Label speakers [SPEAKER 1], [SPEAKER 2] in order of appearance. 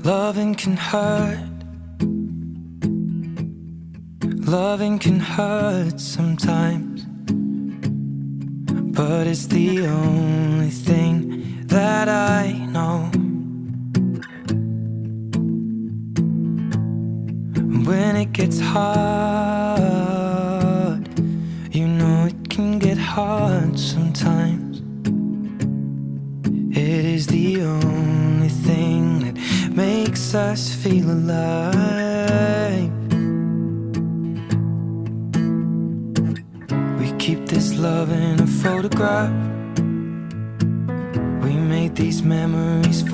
[SPEAKER 1] Loving can hurt. Loving can hurt sometimes, but it's the only thing that I know. When it gets hard, you know it can get hard sometimes. It is the only thing that makes us feel alive. We keep this love in a photograph. We made these memories